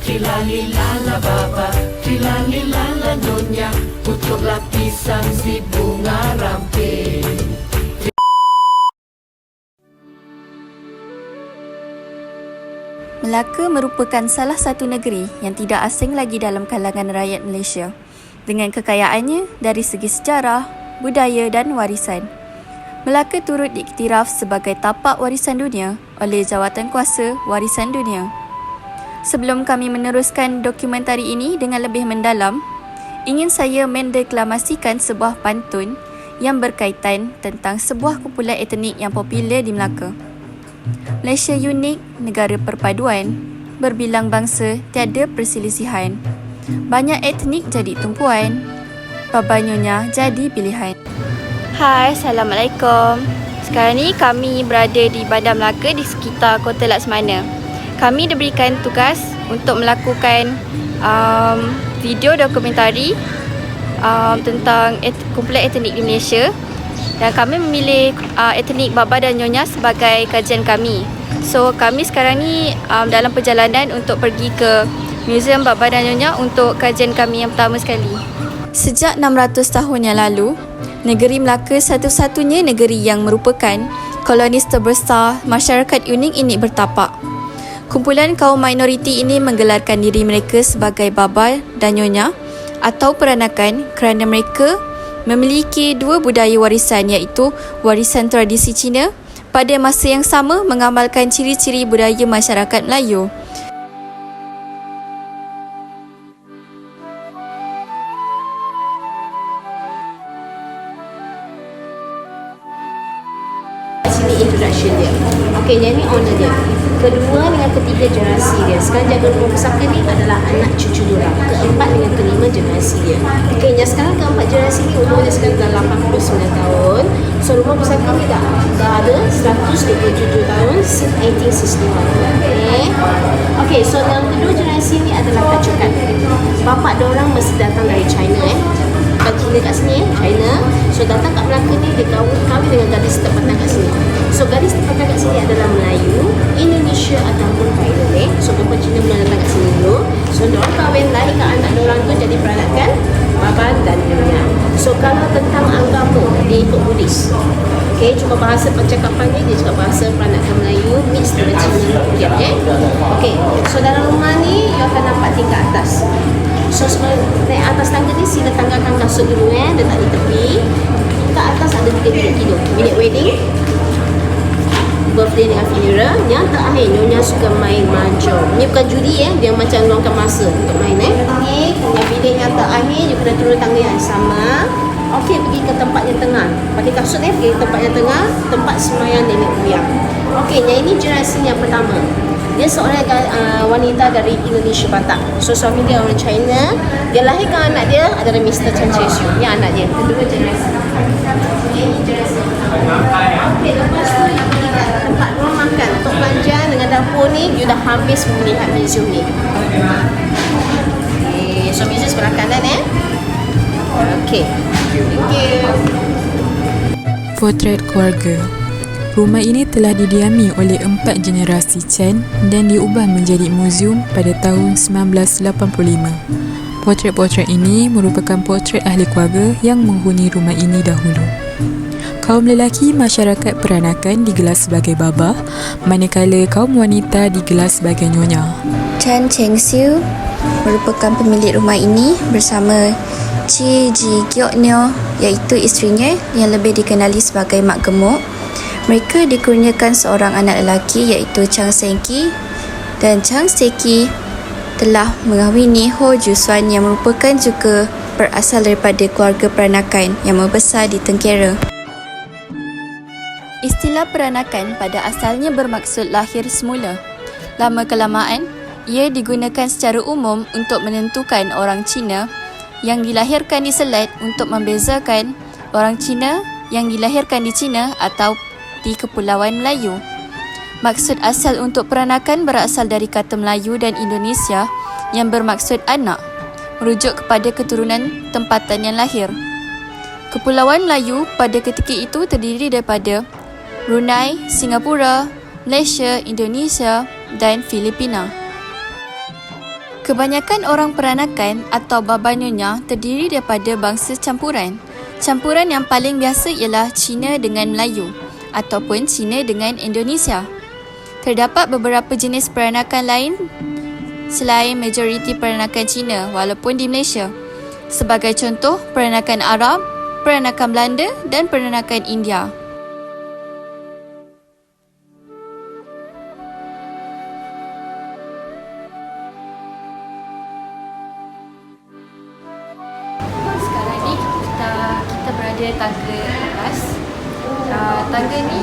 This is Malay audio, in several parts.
Trilalilala baba, trilalilala nyonya, untuk lapisan si bunga ramping. Melaka merupakan salah satu negeri yang tidak asing lagi dalam kalangan rakyat Malaysia dengan kekayaannya dari segi sejarah, budaya dan warisan. Melaka turut diiktiraf sebagai tapak warisan dunia oleh Jawatankuasa Warisan Dunia. Sebelum kami meneruskan dokumentari ini dengan lebih mendalam, ingin saya mendeklamasikan sebuah pantun yang berkaitan tentang sebuah kumpulan etnik yang popular di Melaka. Malaysia unik, negara perpaduan, berbilang bangsa tiada perselisihan. Banyak etnik jadi tumpuan, Baba Nyonya jadi pilihan. Hai, Assalamualaikum. Sekarang ni kami berada di Bandar Melaka di sekitar Kota Laksamana. Kami diberikan tugas untuk melakukan video dokumentari tentang kumpulan etnik di Malaysia. Dan kami memilih etnik Baba dan Nyonya sebagai kajian kami. So kami sekarang ni dalam perjalanan untuk pergi ke Museum Baba dan Nyonya untuk kajian kami yang pertama sekali. Sejak 600 tahun yang lalu, negeri Melaka satu-satunya negeri yang merupakan kolonis terbesar masyarakat unik ini bertapak. Kumpulan kaum minoriti ini menggelarkan diri mereka sebagai Baba dan Nyonya atau peranakan kerana mereka memiliki dua budaya warisan iaitu warisan tradisi Cina pada masa yang sama mengamalkan ciri-ciri budaya masyarakat Melayu. Sini introduction dia. Okey, yang ni owner dia. Kedua dengan ketiga generasi dia. Sekarang jaga rumah pusaka ni adalah anak cucu diorang. Keempat dengan kelima generasi dia. Okey, yang sekarang keempat generasi ni umurnya sekarang dah 89 tahun. So rumah pusaka ni dah ada 127 tahun since 1861. Okey, so yang kedua generasi ni adalah kacukan. Bapak diorang mesti datang dari China Cina kat sini China. So datang kat Melaka ni dia kahwin dengan gadis tempatan kat sini. So gadis tempatan kat sini adalah Melayu, Indonesia ataupun Thailand. So perempuan Cina mula datang kat sini dulu. So diorang kahwin, lahirkan anak diorang tu jadi peranakan Baba dan Nyonya. So kalau tentang agama, dia ikut Buddhis. Okay, cuma bahasa percakapannya dia cakap bahasa peranakan Melayu mix dengan Cina dia. Okay, so dalam rumah ni you akan nampak tingkat atas. So sebelum naik atas tangga ni, sila tanggalkan kasut dulu letak di tepi. Kat atas ada 3 bilik tidur. Bilik wedding, birthday dengan funeral. Yang terakhir, Nyonya suka main mahjong. Ni bukan judi dia macam luangkan masa untuk main Ni punya bilik yang terakhir, you kena turun tangga yang sama. Okey, pergi ke tempat yang tengah. Pakai kasut pergi ke tempat yang tengah, tempat sembahyang nenek moyang. Okey, yang ini generasi yang pertama. Dia seorang wanita dari Indonesia Batak. So suami dia orang China. Dia lahirkan anak dia adalah Mr. Chen Chie-Siu. Yang anak dia. Kedua generasi. Ini generasi. Okey, lepas tu you pergi kat tempat ruang makan. Tok Panjang dengan dapur ni, you dah habis melihat museum ni. Okay, so museum sebelah kanan Okey. Thank you. Potret keluarga. Rumah ini telah didiami oleh 4 generasi Chen dan diubah menjadi muzium pada tahun 1985. Potret-potret ini merupakan potret ahli keluarga yang menghuni rumah ini dahulu. Kaum lelaki masyarakat peranakan digelar sebagai Baba, manakala kaum wanita digelar sebagai Nyonya. Chen Cheng-siu merupakan pemilik rumah ini bersama Chi Ji Giok Nyo iaitu isterinya yang lebih dikenali sebagai Mak Gemuk. Mereka dikurniakan seorang anak lelaki iaitu Chang Seng Ki dan Chang Seng Ki telah mengahwini Ho Ju Suan yang merupakan juga berasal daripada keluarga peranakan yang membesar di Tengkera. Istilah peranakan pada asalnya bermaksud lahir semula. Lama-kelamaan, ia digunakan secara umum untuk menentukan orang Cina yang dilahirkan di Selat untuk membezakan orang Cina yang dilahirkan di China atau di Kepulauan Melayu. Maksud asal untuk peranakan berasal dari kata Melayu dan Indonesia yang bermaksud anak, merujuk kepada keturunan tempatan yang lahir. Kepulauan Melayu pada ketika itu terdiri daripada Brunei, Singapura, Malaysia, Indonesia dan Filipina. Kebanyakan orang peranakan atau baba nyonya terdiri daripada bangsa campuran. Campuran yang paling biasa ialah Cina dengan Melayu ataupun Cina dengan Indonesia. Terdapat beberapa jenis peranakan lain selain majoriti peranakan Cina walaupun di Malaysia. Sebagai contoh, peranakan Arab, peranakan Belanda dan peranakan India. Sekarang ni kita berada di tangga atas. Tangga ni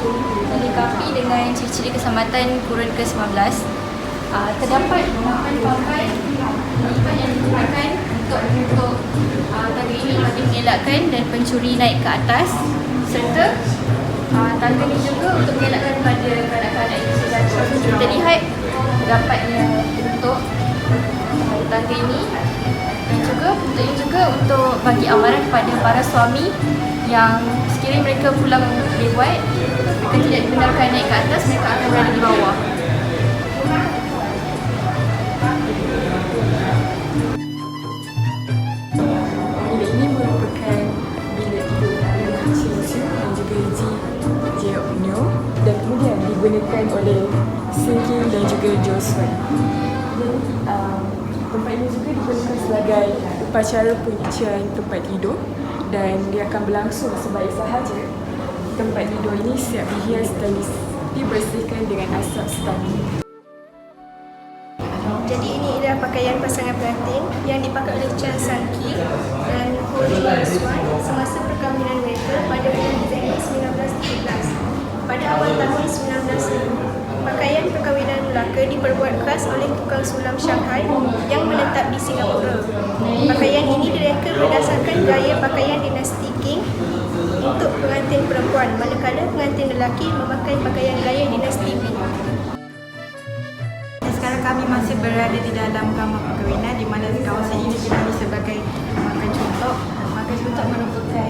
dilengkapi dengan ciri-ciri keselamatan kurun ke-19. Terdapat 8 papan lipat yang digunakan untuk tangga ini bagi mengelakkan dan pencuri naik ke atas, serta tangga ini juga untuk mengelakkan pada kanak-kanak itu terjatuh. Kita lihat dapatnya bentuk tangga ini, dan juga bentuk ini juga untuk bagi amaran kepada para suami yang sekiranya mereka pulang lewat, mereka tidak dibenarkan naik ke atas, mereka akan berada di bawah. Bilik ini merupakan bilik tidur anak Chin dan juga Jeonyo, dan kemudian digunakan oleh Singking dan juga Joseon. Jadi tempat ini juga digunakan sebagai upacara pencucian tempat tidur, dan dia akan berlangsung sebaik sahaja. Tempat tidur ini siap dihias dan dibersihkan dengan asap stani. Jadi ini adalah pakaian pasangan pengantin yang dipakai oleh Chan Sang-ki dan Ho Ji-swan semasa perkahwinan mereka pada bulan Disember 1913. Pada awal tahun 1905, pakaian perkahwinan Melaka diperbuat khas oleh tukang sulam Shanghai yang menetap di Singapura. Pakaian ini direka berdasarkan gaya pakaian dinasti Qing untuk pengantin perempuan, manakala pengantin lelaki memakai pakaian gaya dinasti Ming. Sekarang kami masih berada di dalam kamar perkahwinan, di mana kawasan ini dikenali sebagai makan contoh. Makan contoh merupakan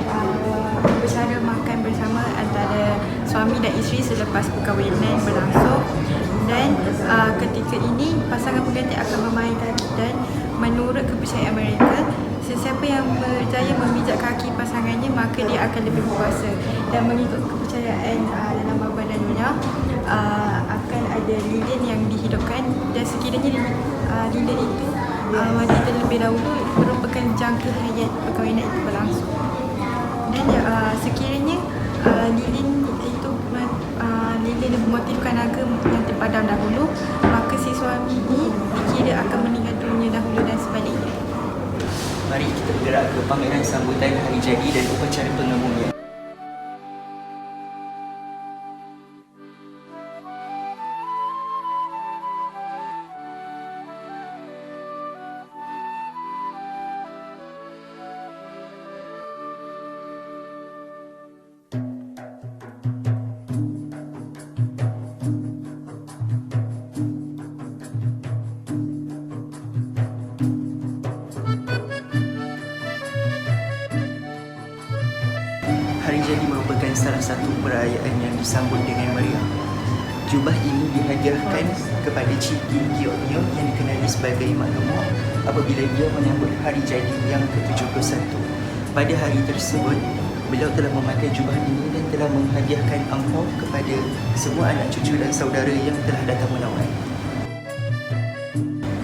upacara makan bersama antara suami dan isteri selepas perkahwinan berlangsung, dan ketika ini pasangan pengantin akan memainkan dan menurut kepercayaan mereka, sesiapa yang berjaya memijak kaki pasangannya maka dia akan lebih berkuasa, dan mengikut kepercayaan dalam baba dan nyonya akan ada lilin yang dihidupkan, dan sekiranya lilin itu mati terlebih dahulu merupakan jangka hayat perkahwinan itu berlangsung, dan sekiranya lilin itu lilin bermotifkan naga yang terpadam dahulu, maka si suami ini dikira akan meninggal dunia dahulu dan sebaliknya. Mari kita bergerak ke pameran sambutan hari jadi dan upacara pengebumian. Hari jadi merupakan salah satu perayaan yang disambut dengan meriah. Jubah ini dihadiahkan kepada Cik Kim Gyeonyo yang dikenali sebagai Mak Gemuk apabila dia menyambut hari jadi yang ke-71. Pada hari tersebut, beliau telah memakai jubah ini dan telah menghadiahkan angpau kepada semua anak cucu dan saudara yang telah datang menawar.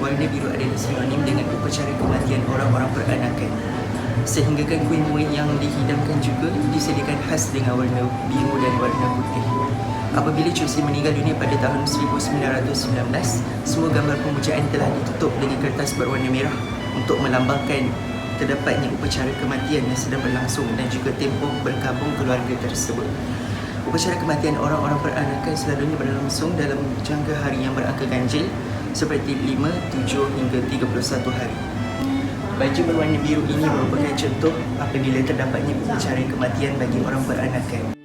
Warna biru adalah sinonim dengan upacara kematian orang-orang peranakan. Sehinggakan kuih muih yang dihidangkan juga disediakan khas dengan warna biru dan warna putih. Apabila cuci meninggal dunia pada tahun 1919, semua gambar pemujaan telah ditutup dengan kertas berwarna merah untuk melambangkan terdapatnya upacara kematian yang sedang berlangsung dan juga tempoh berkabung keluarga tersebut. Upacara kematian orang-orang peranakan selalunya berlangsung dalam jangka hari yang berangka ganjil seperti 5, 7 hingga 31 hari. Baju berwarna biru ini merupakan contoh apabila terdapatnya upacara kematian bagi orang peranakan.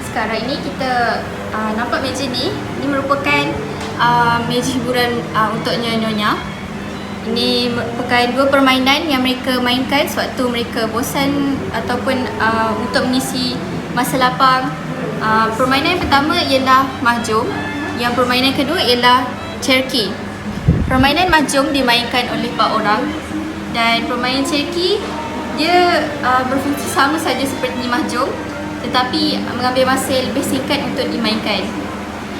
Sekarang ini kita nampak meja ni merupakan meja hiburan untuk nyonya. Ini merupakan dua permainan yang mereka mainkan sewaktu mereka bosan ataupun untuk mengisi masa lapang. Permainan yang pertama ialah mahjong, yang permainan kedua ialah cherki. Permainan mahjong dimainkan oleh 4 orang dan permainan ceki dia berfungsi sama saja seperti mahjong tetapi mengambil masa yang lebih singkat untuk dimainkan.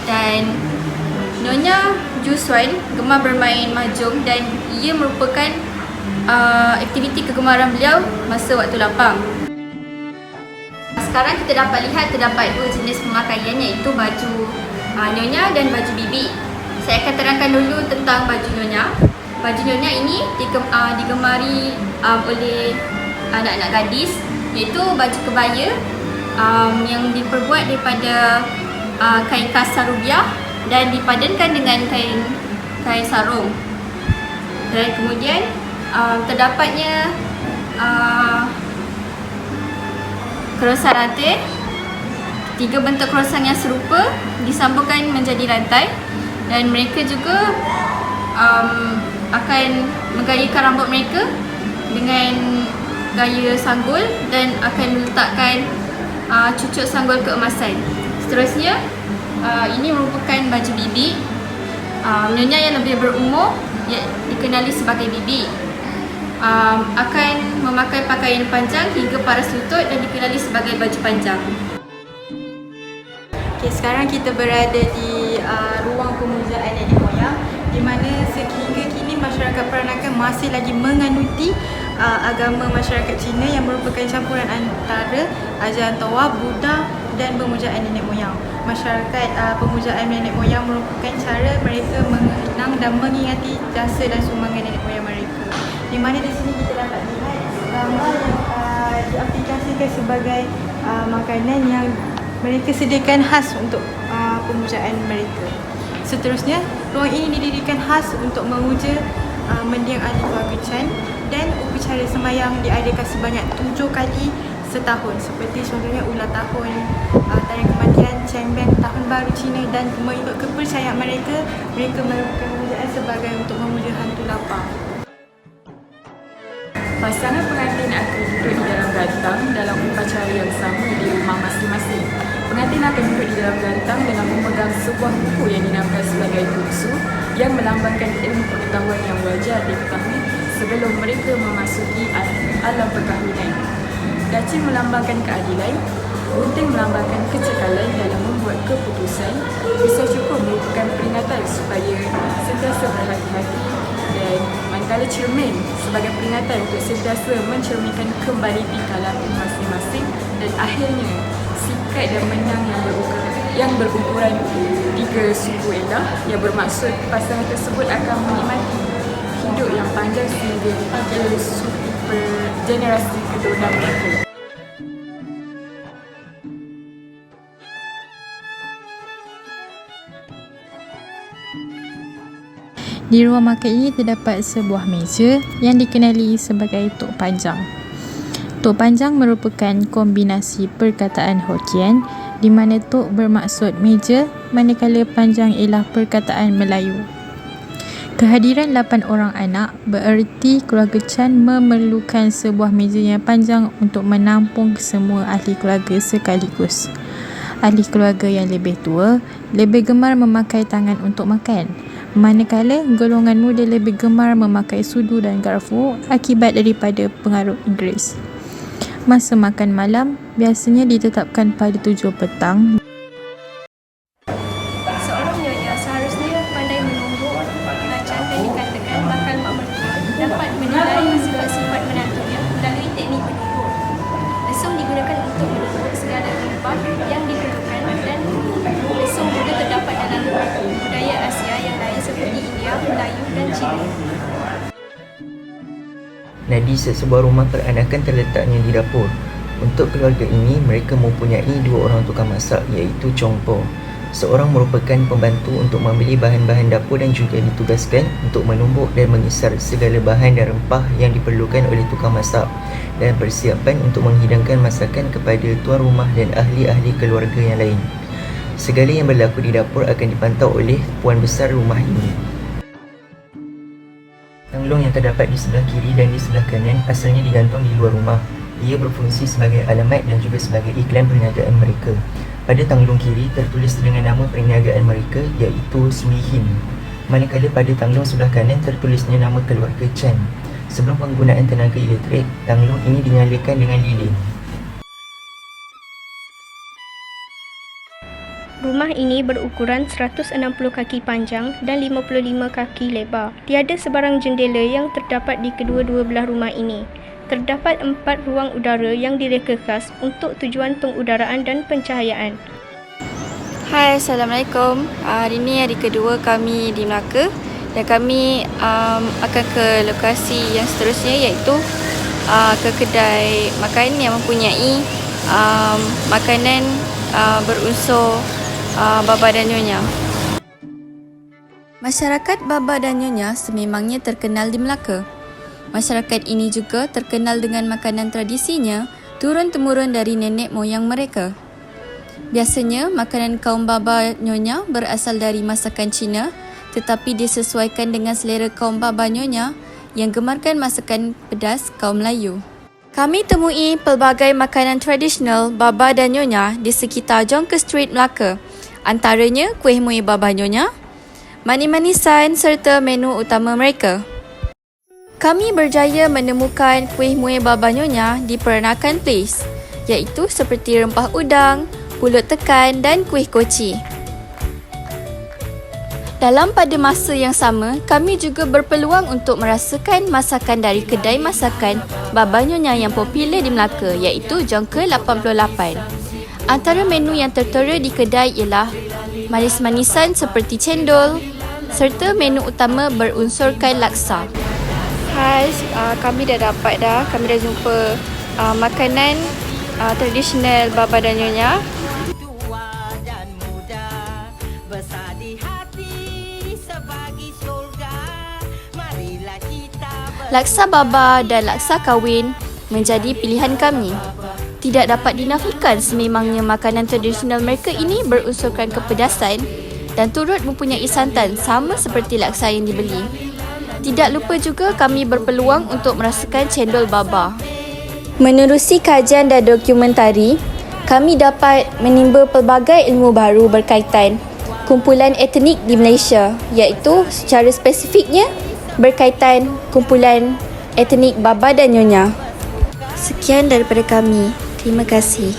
Dan Nyonya Ju Suan gemar bermain mahjong dan ia merupakan aktiviti kegemaran beliau masa waktu lapang. Sekarang kita dapat lihat terdapat 2 jenis pemakaian iaitu baju Nyonya dan baju bibi. Saya akan terangkan dulu tentang baju Nyonya. Baju Nyonya ini digemari oleh anak-anak gadis iaitu baju kebaya yang diperbuat daripada kain kasar rubiah dan dipadankan dengan kain sarung. Dan kemudian terdapatnya kerosan rantai. 3 bentuk kerosan yang serupa disambungkan menjadi rantai dan mereka juga akan menggayakan rambut mereka dengan gaya sanggul dan akan meletakkan cucuk sanggul keemasan. Seterusnya, ini merupakan baju bibi. Nyonya yang lebih berumur dikenali sebagai bibi akan memakai pakaian panjang hingga paras lutut dan dikenali sebagai baju panjang. Okay, sekarang kita berada di ruang pemujaan nenek moyang di mana sehingga kini masyarakat Peranakan masih lagi menganuti agama masyarakat Cina yang merupakan campuran antara ajaran Taowa, Buddha dan pemujaan nenek moyang. Masyarakat pemujaan nenek moyang merupakan cara mereka mengenang dan mengingati jasa dan sumbangan nenek moyang mereka. Di mana di sini kita dapat lihat gambar yang diaplikasikan sebagai makanan yang mereka sediakan khas untuk pemujaan mereka. Seterusnya, ruang ini didirikan khas untuk memuja mendiang ahli keluarga Chan dan upacara sembahyang diadakan sebanyak 7 kali setahun seperti contohnya ulang tahun, tarian kematian, Cheng Beng, Tahun Baru Cina dan mengikut kepercayaan mereka melakukan pemujaan sebagai untuk memuja hantu lapar. Pasangan pengantin akan duduk di dalam gantang dalam upacara yang sama di rumah masing-masing. Pengantin akan duduk di dalam gantang dengan memegang sebuah buku yang dinamakan sebagai buksu yang melambangkan ilmu pengetahuan yang wajar diketahui sebelum mereka memasuki alam perkahwinan. Daci melambangkan keadilan, gunting melambangkan kecekalan dalam membuat keputusan, pisau cukur merupakan peringatan supaya sentiasa berhati-hati dan manakala cermin sebagai peringatan untuk sentiasa mencerminkan kembali tingkah laku masing-masing dan akhirnya sikat dan menang yang berukuran 3 suku elah yang bermaksud pasangan tersebut akan menikmati hidup yang panjang sehingga 3 suku generasi keturunan mereka. Di ruang makan ini terdapat sebuah meja yang dikenali sebagai tok panjang. Tok panjang merupakan kombinasi perkataan Hokkien di mana tok bermaksud meja manakala panjang ialah perkataan Melayu. Kehadiran 8 orang anak bererti keluarga Chan memerlukan sebuah meja yang panjang untuk menampung semua ahli keluarga sekaligus. Ahli keluarga yang lebih tua lebih gemar memakai tangan untuk makan, manakala golongan muda lebih gemar memakai sudu dan garfu akibat daripada pengaruh Inggeris. Masa makan malam biasanya ditetapkan pada 7 petang. Seorang nyonya seharusnya pandai menumbuk, cantik dikatakan bakal mak mertua dapat menilai sifat-sifat menantunya melalui teknik menumbuk. Lesung digunakan untuk menumbuk segala rempah yang diperlukan dan lesung juga terdapat dalam budaya Asia yang lain seperti India, Melayu dan Cina. Nadi sebuah rumah peranakan terletaknya di dapur. Untuk keluarga ini, mereka mempunyai 2 orang tukang masak iaitu Chongpo. Seorang merupakan pembantu untuk membeli bahan-bahan dapur dan juga ditugaskan untuk menumbuk dan mengisar segala bahan dan rempah yang diperlukan oleh tukang masak dan persiapan untuk menghidangkan masakan kepada tuan rumah dan ahli-ahli keluarga yang lain. Segala yang berlaku di dapur akan dipantau oleh puan besar rumah ini. Tanglong yang terdapat di sebelah kiri dan di sebelah kanan asalnya digantung di luar rumah. Ia berfungsi sebagai alamat dan juga sebagai iklan perniagaan mereka. Pada tanglong kiri tertulis dengan nama perniagaan mereka iaitu Sui Hin. manakala pada tanggung sebelah kanan tertulisnya nama keluarga Chan. Sebelum penggunaan tenaga elektrik, tanggung ini dinyalakan dengan lilin. Rumah ini berukuran 160 kaki panjang dan 55 kaki lebar. Tiada sebarang jendela yang terdapat di kedua-dua belah rumah ini. Terdapat 4 ruang udara yang direka khas untuk tujuan pengudaraan dan pencahayaan. Hai, Assalamualaikum. Hari ini hari kedua kami di Melaka dan kami akan ke lokasi yang seterusnya, iaitu ke kedai makan yang mempunyai makanan berunsur Baba dan Nyonya. Masyarakat Baba dan Nyonya sememangnya terkenal di Melaka. Masyarakat ini juga terkenal dengan makanan tradisinya turun-temurun dari nenek moyang mereka. Biasanya, makanan kaum Baba Nyonya berasal dari masakan Cina, tetapi disesuaikan dengan selera kaum Baba Nyonya yang gemarkan masakan pedas kaum Melayu. Kami temui pelbagai makanan tradisional Baba dan Nyonya di sekitar Jonker Street, Melaka. Antaranya kuih muih Baba Nyonya, manis-manisan serta menu utama mereka. Kami berjaya menemukan kuih muih Baba Nyonya di Peranakan Place, iaitu seperti rempah udang, pulut tekan dan kuih koci. Dalam pada masa yang sama, kami juga berpeluang untuk merasakan masakan dari kedai masakan Baba Nyonya yang popular di Melaka, iaitu Jonker 88. Antara menu yang tertera di kedai ialah manis-manisan seperti cendol serta menu utama berunsurkan laksa. Hai, kami dah jumpa makanan tradisional Baba dan Nyonya. Laksa Baba dan laksa kahwin menjadi pilihan kami. Tidak dapat dinafikan sememangnya makanan tradisional mereka ini berunsurkan kepedasan dan turut mempunyai santan sama seperti laksa yang dibeli. Tidak lupa juga kami berpeluang untuk merasakan cendol Baba. Menerusi kajian dan dokumentari, kami dapat menimba pelbagai ilmu baru berkaitan kumpulan etnik di Malaysia, iaitu secara spesifiknya berkaitan kumpulan etnik Baba dan Nyonya. Sekian daripada kami. Terima kasih.